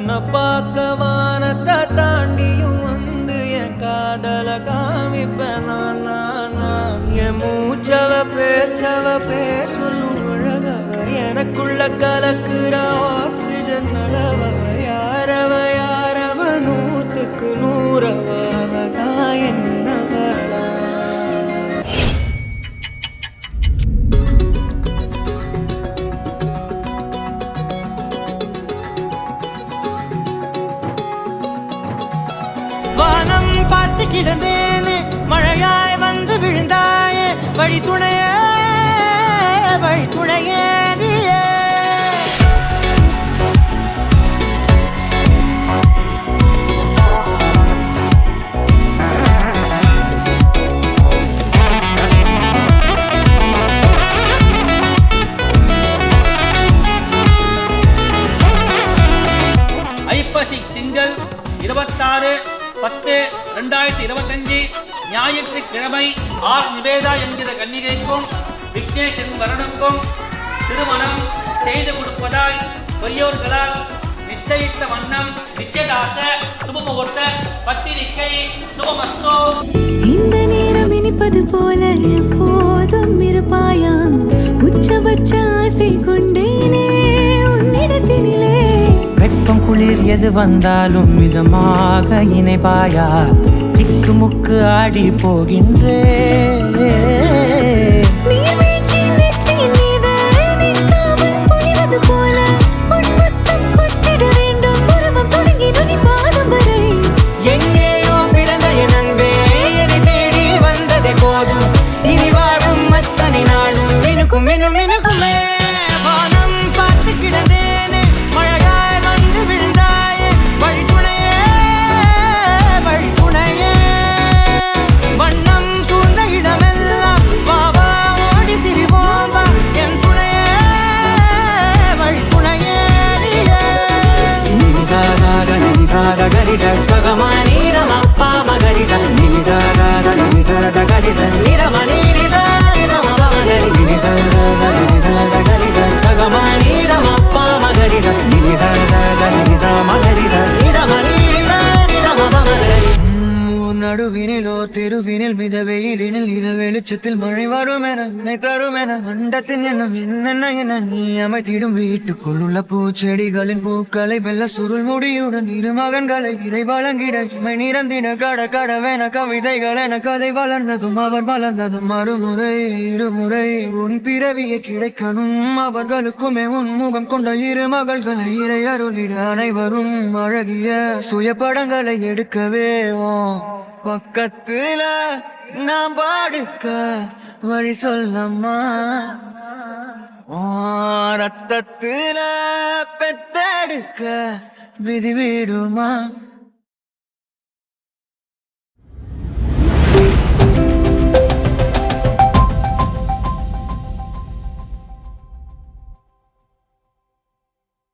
உன்னை பார்க்க வானத்தை தாண்டியும் வந்து என் காதல காமிப்பேன் என் மூச்சவ பேர் சொல்லும் அழகவ எனக்குள்ள கலக்குற ஆக்சிஜன் அளவ யாரவ நூத்துக்கு நூறவதான் என்னவளா வானம் பார்த்து கிடந்தேனே மழையாய் வந்து விழுந்தாயே வழி துணையே நீயே ஐப்பசி திங்கள் 26/10/2025 ஞாயிற்றுக்கிழமை ஆர் நிவேதா என்கிற கன்னிகைக்கும் விக்னேஷன் வரனுக்கும் திருமணம் செய்து கொடுப்பதாய் பெரியோர்களால் நிச்சயித்த வண்ணம் நிச்சயதார்த்த சுபமுகூர்த்த பத்திரிகை சுபமஸ்து. இந்த நேரம் இனிப்பது போல எப்போதும் இருப்பாயா உச்சபட்ச ஆசை கொண்டேனே உன்னிடத்தினிலே வெப்பம் குளிர் எது வந்தாலும் மிதமாக இணைப்பாயா திக்கு முக்கு ஆடி போகின்றே எங்கேயோ பிறந்த என் அன்பே என்னை தேடி வந்ததே போதும் இனி வாழும் அத்தனை நாளும் மினுக்கும் மினுக்குமே வானம் பார்த்து கிடந்தேனே மழையாய் வந்து விழுந்தாயே வழி துணையே வண்ணம் சூழ்ந்த இடமெல்லாம் வாவா ஓடி திரிவோம் வா என் துணையே வழி துணையே கரிச ககமானி ரமப்பா மகரிச நிமிச கரிச நிரமணி ககமானி ரமப்பா மகரிச நிமிச மகரிச நிரமணி நடுவினிலோ தெருவினில் மித வெயிலினில் இத வெளிச்சத்தில் மழை வரும் என தரும் என அண்டத்தின் எண்ணம் என்ன நீ அமைத்திடும் வீட்டுக்குள் உள்ள பூச்செடிகளின் பூக்களை வெள்ள சுருள் முடியுடன் இரு மகன்களை இறை வழங்கிட இமை நிறந்திட கடவென கவிதைகள் என கதை வளர்ந்ததும் அவர் வளர்ந்ததும் மறுமுறை இருமுறை உன் பிறவியை கிடைக்கணும் அவர்களுக்குமே உன் முகம் கொண்ட இரு மகள்களை இறை அருளிட அனைவரும் அழகிய சுய படங்களை எடுக்கவே பக்கத்துல நான் பாடுக்க வழி சொல்லம்மா ரத்தத்துல பெத்தெடுக்க விதி விடுமா